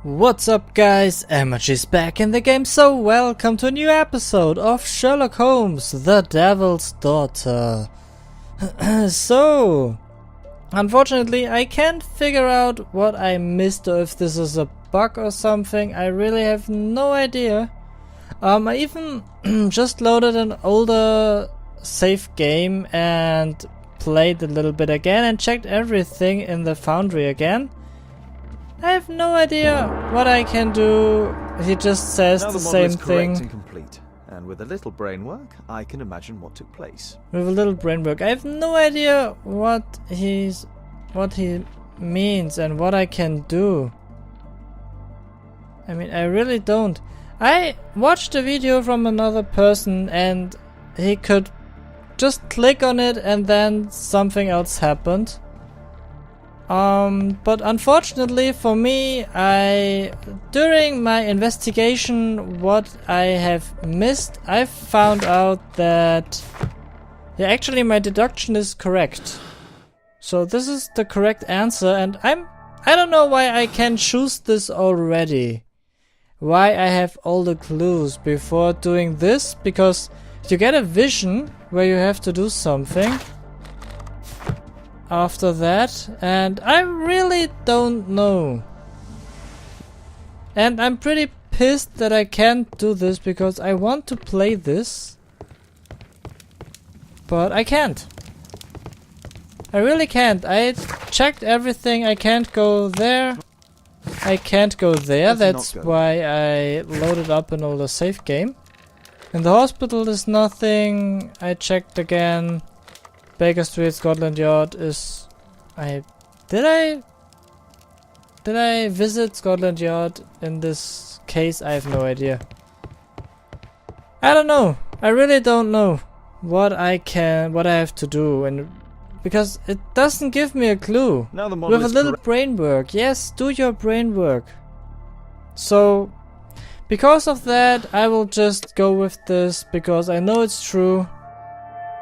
What's up guys, Emargy's back in the game, so welcome to a new episode of Sherlock Holmes, the Devil's Daughter. So, unfortunately I can't figure out what I missed or if this is a bug or something. I really have no idea. I even just loaded an older save game and played a little bit again and checked everything in the foundry again. I have no idea what I can do. He just says the same thing. And complete. And with a little brain work, I can imagine what took place. With a little brain work, I have no idea what he means and what I can do. I mean, I really don't. I watched a video from another person and he could just click on it and then something else happened. But unfortunately for me, during my investigation what I have missed, I found out that actually my deduction is correct. So this is the correct answer, and I don't know why I can choose this already. Why I have all the clues before doing this, because you get a vision where you have to do something after that, and I really don't know. And I'm pretty pissed that I can't do this because I want to play this, but I can't. I really can't. I checked everything. I can't go there. I can't go there. That's why I loaded up an older save game. In the hospital there's nothing. I checked again. Baker Street, Scotland Yard is... Did I visit Scotland Yard in this case? I have no idea. I don't know. I really don't know what I have to do, and because it doesn't give me a clue. Now the model With a little brain work. Yes, do your brain work. So, because of that, I will just go with this because I know it's true.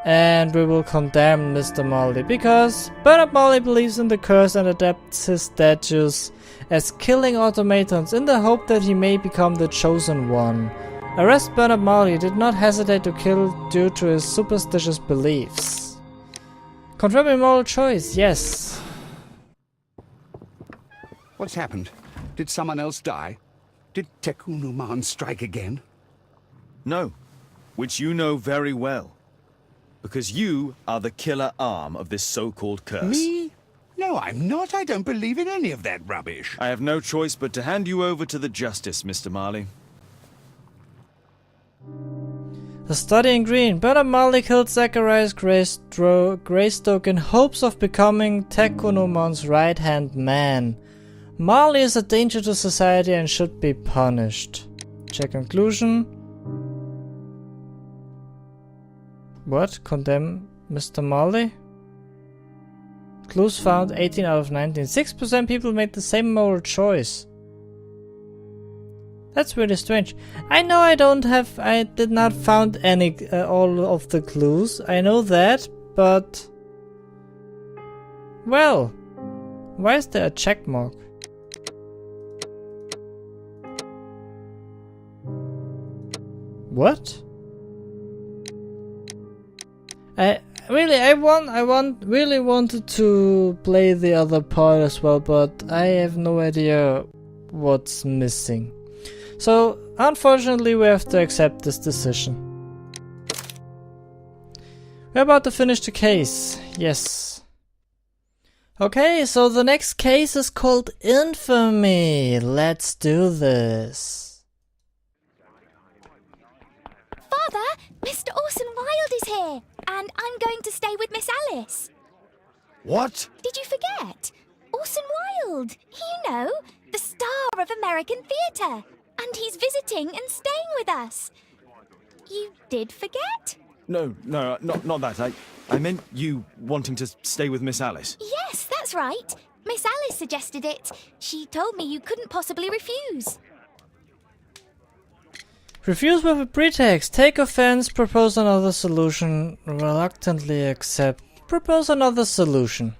And we will condemn Mr. Marley, because Bernard Marley believes in the curse and adapts his statues as killing automatons in the hope that he may become the chosen one. Arrest Bernard Marley. Did not hesitate to kill due to his superstitious beliefs. Confirming moral choice, yes. What's happened? Did someone else die? Did Tekunuman strike again? No, which you know very well. Because you are the killer arm of this so-called curse. Me? No, I'm not. I don't believe in any of that rubbish. I have no choice but to hand you over to the justice, Mr. Marley. The study in green. Bernard Marley killed Zacharias Greystoke in hopes of becoming Tekunuman's right-hand man. Marley is a danger to society and should be punished. Check conclusion. What? Condemn Mr. Marley? Clues found 18 out of 19. 6% people made the same moral choice. That's really strange. I know I did not found all of the clues. I know that, but... Well, why is there a check mark? What? I really wanted to play the other part as well, but I have no idea what's missing. So, unfortunately, we have to accept this decision. We're about to finish the case. Yes. Okay, so the next case is called Infamy. Let's do this. Father, Mr. Orson Wilde is here, and I'm going to stay with Miss Alice. What? Did you forget? Orson Wilde, you know, the star of American theatre, and he's visiting and staying with us. You did forget? No, not that. I meant you wanting to stay with Miss Alice. Yes, that's right. Miss Alice suggested it. She told me you couldn't possibly refuse. Refuse with a pretext. Take offense. Propose another solution. Reluctantly accept. Propose another solution.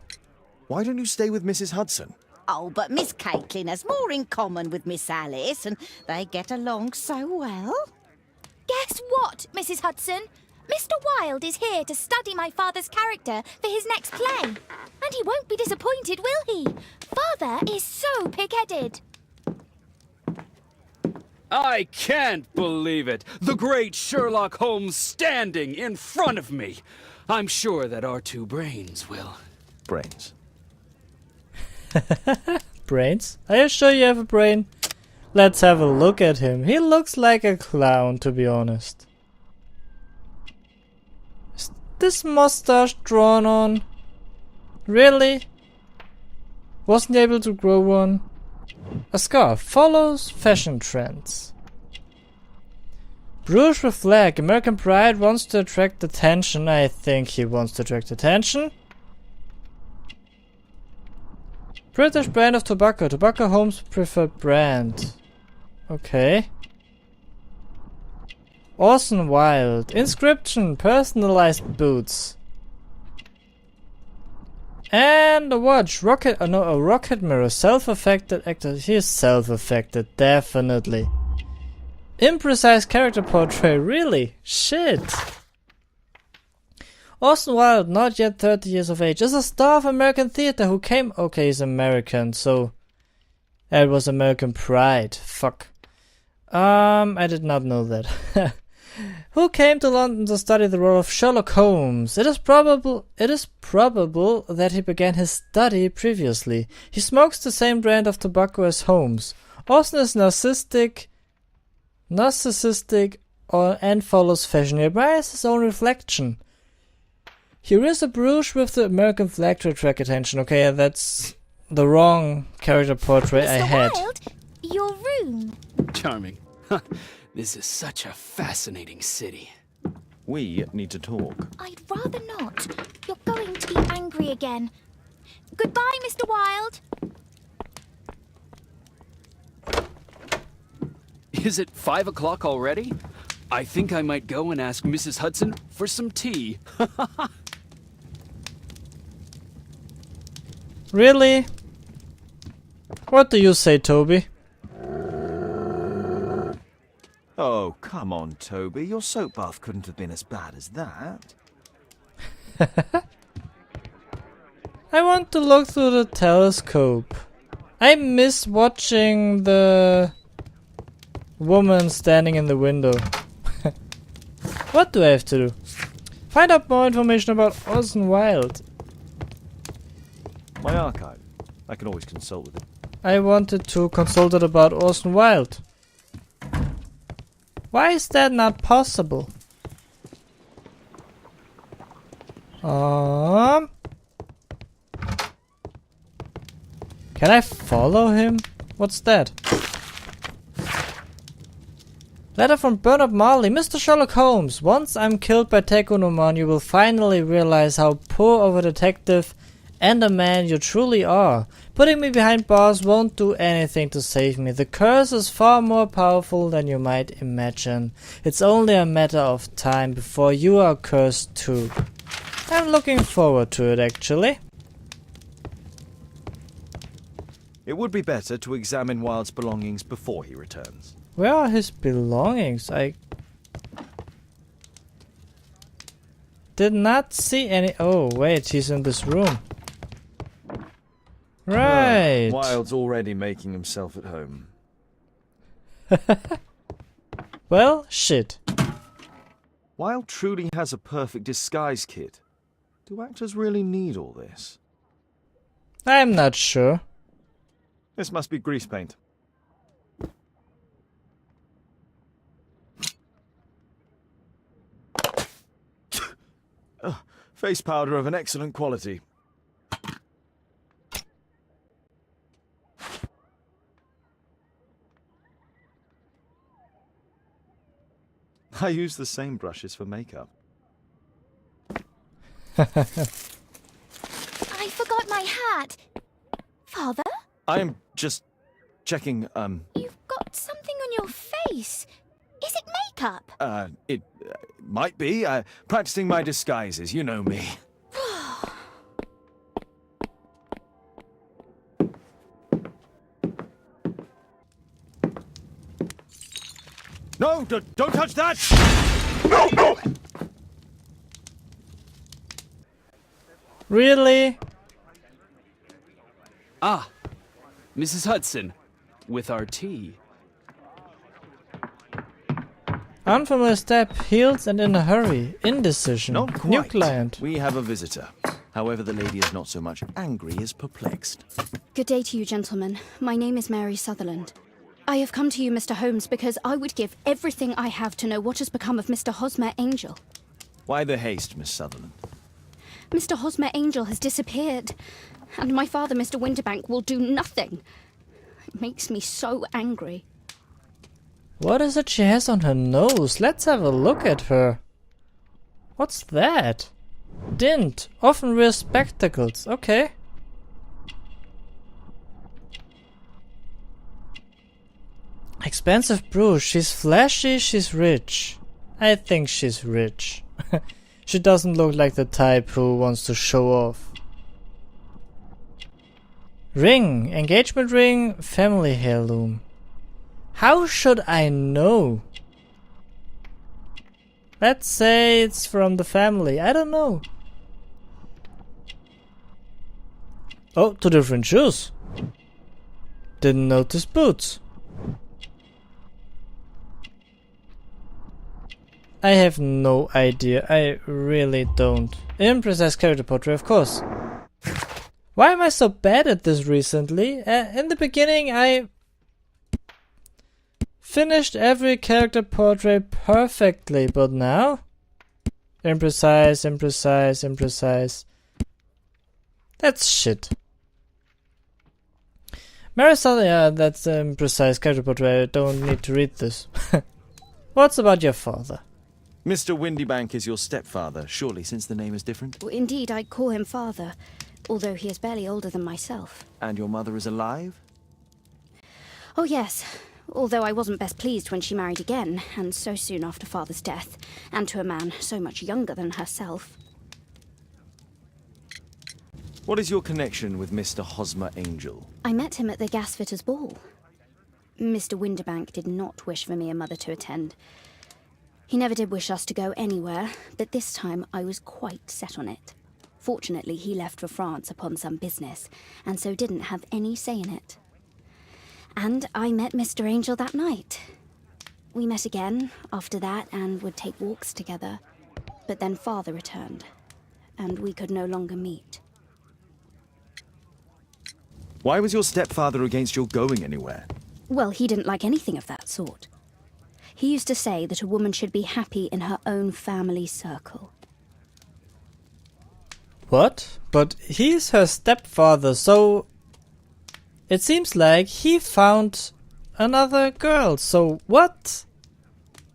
Why don't you stay with Mrs. Hudson? Oh, but Miss Caitlin has more in common with Miss Alice, and they get along so well. Guess what, Mrs. Hudson? Mr. Wilde is here to study my father's character for his next play. And he won't be disappointed, will he? Father is so pig-headed. I can't believe it! The great Sherlock Holmes standing in front of me! I'm sure that our two brains will... Brains. Brains? Are you sure you have a brain? Let's have a look at him. He looks like a clown, to be honest. Is this mustache drawn on? Really? Wasn't able to grow one? A scarf follows fashion trends. Bruise with flag. American Pride wants to attract attention. I think he wants to attract attention. British brand of tobacco. Tobacco Home's preferred brand. Okay. Orson Wilde. Inscription. Personalized boots. And a watch. Rocket. No, a rocket mirror. Self-affected actor. He is self-affected. Definitely. Imprecise character portrait. Really? Shit. Orson Wilde, not yet 30 years of age, is a star of American theater who came... Okay, he's American, so... It was American Pride. Fuck. I did not know that. Who came to London to study the role of Sherlock Holmes. It is probable that he began his study previously. He smokes the same brand of tobacco as Holmes. Orson is narcissistic and follows fashion. He admires his own reflection. Here is a brooch with the American flag to attract attention. Okay, that's the wrong character portrait I had. Mr. Wilde, your room. Charming. This is such a fascinating city. We need to talk. I'd rather not. You're going to be angry again. Goodbye, Mr. Wilde. Is it 5 o'clock already? I think I might go and ask Mrs. Hudson for some tea. Really? What do you say, Toby? Oh, come on, Toby. Your soap bath couldn't have been as bad as that. I want to look through the telescope. I miss watching the woman standing in the window. What do I have to do? Find out more information about Orson Wilde. My archive. I can always consult with it. I wanted to consult it about Orson Wilde. Why is that not possible? Can I follow him? What's that? Letter from Bernard Marley. Mr. Sherlock Holmes, once I'm killed by Tekunoman, you will finally realize how poor of a detective and a man you truly are. Putting me behind bars won't do anything to save me. The curse is far more powerful than you might imagine. It's only a matter of time before you are cursed too. I'm looking forward to it, actually. It would be better to examine Wilde's belongings before he returns. Where are his belongings? I did not see any. Oh, wait, he's in this room. Right. Wilde's already making himself at home. Well, shit. Wilde truly has a perfect disguise kit. Do actors really need all this? I'm not sure. This must be grease paint. Face powder of an excellent quality. I use the same brushes for makeup. I forgot my hat. Father? I am just checking, You've got something on your face. Is it makeup? It might be. Practicing my disguises, you know me. No, don't touch that! Really? Ah, Mrs. Hudson, with our tea. Unfamiliar step, heels and in a hurry. Indecision. Not New quite. client. We have a visitor. However, the lady is not so much angry as perplexed. Good day to you, gentlemen. My name is Mary Sutherland. I have come to you, Mr. Holmes, because I would give everything I have to know what has become of Mr. Hosmer Angel. Why the haste, Miss Sutherland? Mr. Hosmer Angel has disappeared, and my father, Mr. Winterbank, will do nothing. It makes me so angry. What is it she has on her nose? Let's have a look at her. What's that? Dint. Often wears spectacles. Okay. Expensive brooch. She's flashy, she's rich. I think she's rich. She doesn't look like the type who wants to show off. Ring. Engagement ring. Family heirloom. How should I know? Let's say it's from the family. I don't know. Oh, two different shoes. Didn't notice boots. I have no idea. I really don't. Imprecise character portrait, of course. Why am I so bad at this recently? In the beginning, I finished every character portrait perfectly, but now? Imprecise, imprecise, imprecise. That's shit. Marisol, yeah, that's imprecise character portrait. I don't need to read this. What's about your father? Mr. Windybank is your stepfather, surely, since the name is different? Indeed, I call him father, although he is barely older than myself. And your mother is alive? Oh yes, although I wasn't best pleased when she married again, and so soon after father's death, and to a man so much younger than herself. What is your connection with Mr. Hosmer Angel? I met him at the gasfitters' ball. Mr. Winterbank did not wish for me and mother to attend. He never did wish us to go anywhere, but this time I was quite set on it. Fortunately, he left for France upon some business, and so didn't have any say in it. And I met Mr. Angel that night. We met again after that and would take walks together. But then father returned, and we could no longer meet. Why was your stepfather against your going anywhere? Well, he didn't like anything of that sort. He used to say that a woman should be happy in her own family circle. What? But he's her stepfather, so it seems like he found another girl. So what?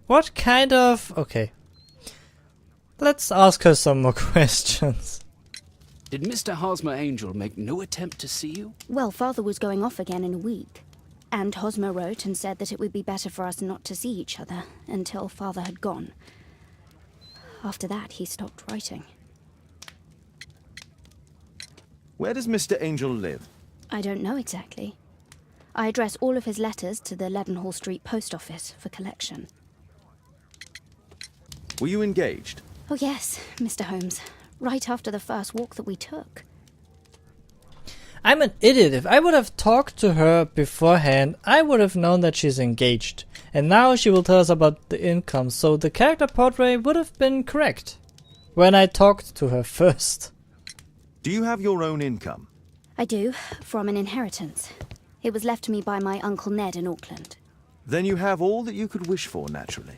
What kind of... Okay. Let's ask her some more questions. Did Mr. Hosmer Angel make no attempt to see you? Well, father was going off again in a week. And Hosmer wrote and said that it would be better for us not to see each other until father had gone. After that, he stopped writing. Where does Mr. Angel live? I don't know exactly. I address all of his letters to the Leadenhall Street post office for collection. Were you engaged? Oh yes, Mr. Holmes. Right after the first walk that we took. I'm an idiot. If I would have talked to her beforehand, I would have known that she's engaged. And now she will tell us about the income, so the character portrait would have been correct. When I talked to her first. Do you have your own income? I do, from an inheritance. It was left to me by my Uncle Ned in Auckland. Then you have all that you could wish for, naturally.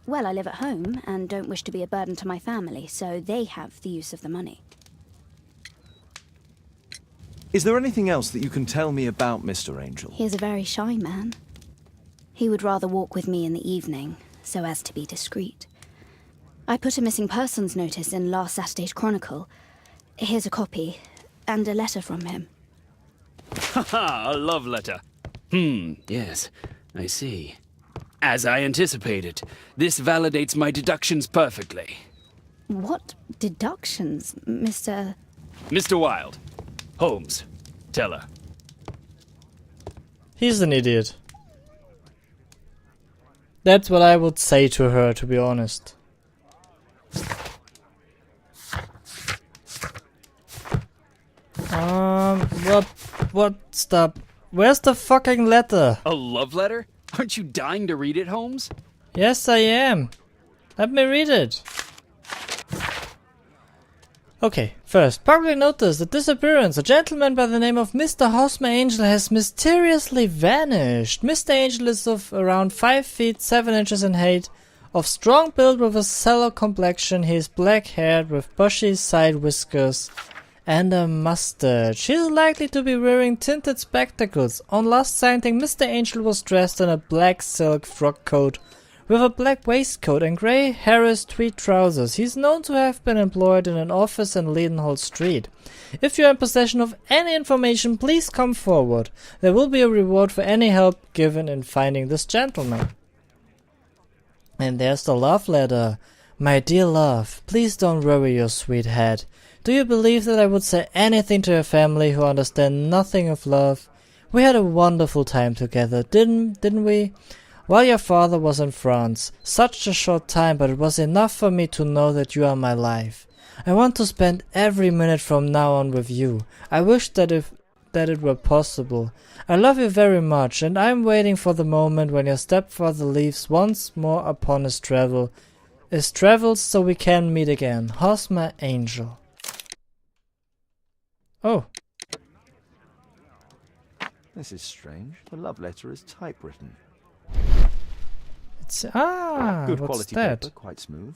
Well, I live at home and don't wish to be a burden to my family, so they have the use of the money. Is there anything else that you can tell me about Mr. Angel? He is a very shy man. He would rather walk with me in the evening, so as to be discreet. I put a missing persons notice in last Saturday's Chronicle. Here's a copy, and a letter from him. Haha, a love letter. Yes, I see. As I anticipated, this validates my deductions perfectly. What deductions, Mr. Mr. Wilde. Holmes, tell her. He's an idiot. That's what I would say to her, to be honest. Stop. Where's the fucking letter? A love letter? Aren't you dying to read it, Holmes? Yes, I am. Let me read it. Okay, first, public notice the disappearance. A gentleman by the name of Mr. Hosmer Angel has mysteriously vanished. Mr. Angel is of around 5 feet 7 inches in height, of strong build with a sallow complexion. He is black-haired with bushy side whiskers and a mustache. He is likely to be wearing tinted spectacles. On last sighting, Mr. Angel was dressed in a black silk frock coat with a black waistcoat and grey Harris tweed trousers. He is known to have been employed in an office in Leadenhall Street. If you are in possession of any information, please come forward. There will be a reward for any help given in finding this gentleman. And there's the love letter. My dear love, please don't worry your sweet head. Do you believe that I would say anything to your family who understand nothing of love? We had a wonderful time together, didn't we? While your father was in France, such a short time, but it was enough for me to know that you are my life. I want to spend every minute from now on with you. I wish that it were possible. I love you very much, and I am waiting for the moment when your stepfather leaves once more upon his travels so we can meet again. Hosmer Angel. Oh. This is strange. The love letter is typewritten. Good Good what's quality that? paper, quite smooth.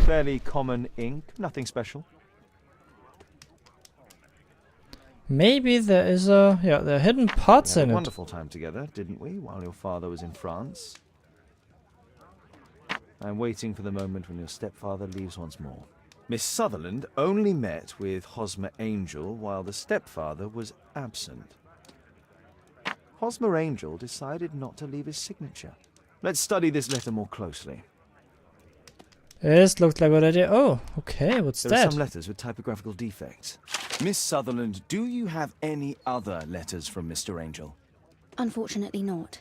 Fairly common ink, nothing special. Maybe there is there are hidden parts We had in a it. wonderful time together, didn't we, while your father was in France? I'm waiting for the moment when your stepfather leaves once more. Miss Sutherland only met with Hosmer Angel while the stepfather was absent. Hosmer Angel decided not to leave his signature. Let's study this letter more closely. Yes, looks like a good idea. Oh, okay, what's There are that? some letters with typographical defects. Miss Sutherland, do you have any other letters from Mr. Angel? Unfortunately not.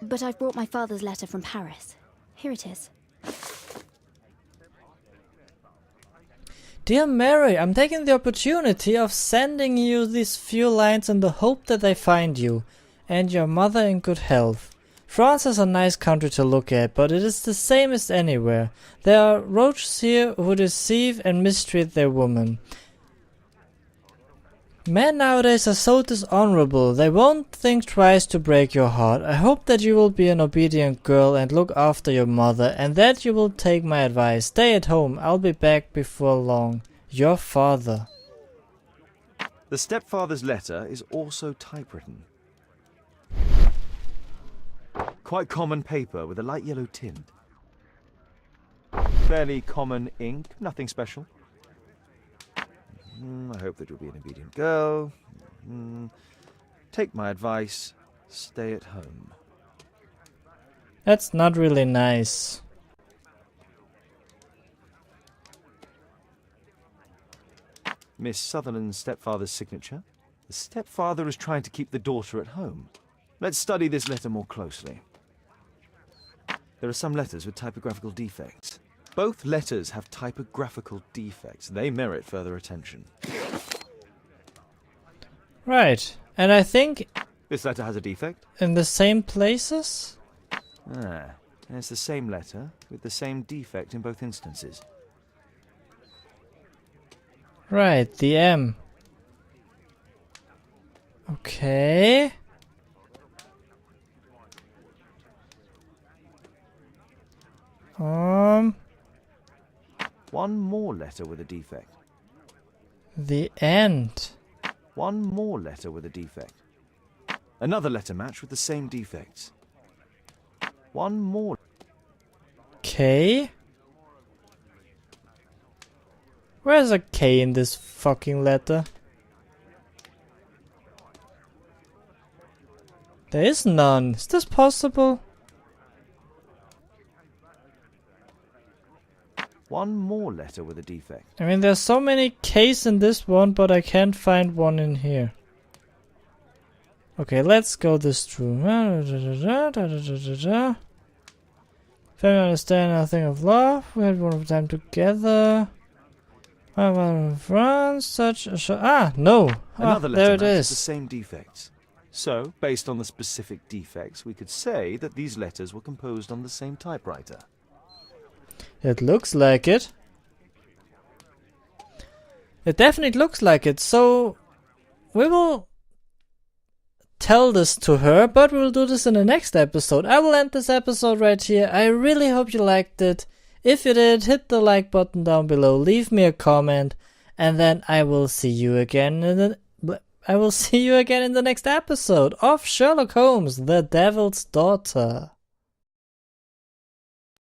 But I've brought my father's letter from Paris. Here it is. Dear Mary, I'm taking the opportunity of sending you these few lines in the hope that I find you and your mother in good health. France is a nice country to look at, but it is the same as anywhere. There are rogues here who deceive and mistreat their women. Men nowadays are so dishonorable, they won't think twice to break your heart. I hope that you will be an obedient girl and look after your mother, and that you will take my advice. Stay at home, I'll be back before long. Your father. The stepfather's letter is also typewritten. Quite common paper with a light yellow tint. Fairly common ink, nothing special. I hope that you'll be an obedient girl. Take my advice. Stay at home. That's not really nice. Miss Sutherland's stepfather's signature. The stepfather is trying to keep the daughter at home. Let's study this letter more closely. There are some letters with typographical defects. Both letters have typographical defects. They merit further attention. Right, and I think This letter has a defect. in the same places? Ah, and it's the same letter with the same defect in both instances. Right, the M. Okay. One more letter with a defect. The end. One more letter with a defect. Another letter match with the same defects. One more. K? Where's a K in this fucking letter? There is none. Is this possible? One more letter with a defect. I mean, there's so many K's in this one, but I can't find one in here. Okay, let's go this through. Family understand nothing of love. We had one of time together. France, such a no. Another There letter it matches the is. same defects. So, based on the specific defects, we could say that these letters were composed on the same typewriter. It looks like it. It definitely looks like it. So we will tell this to her, but we'll do this in the next episode. I will end this episode right here. I really hope you liked it. If you did, hit the like button down below, leave me a comment, and then I will see you again in the next episode of Sherlock Holmes, The Devil's Daughter.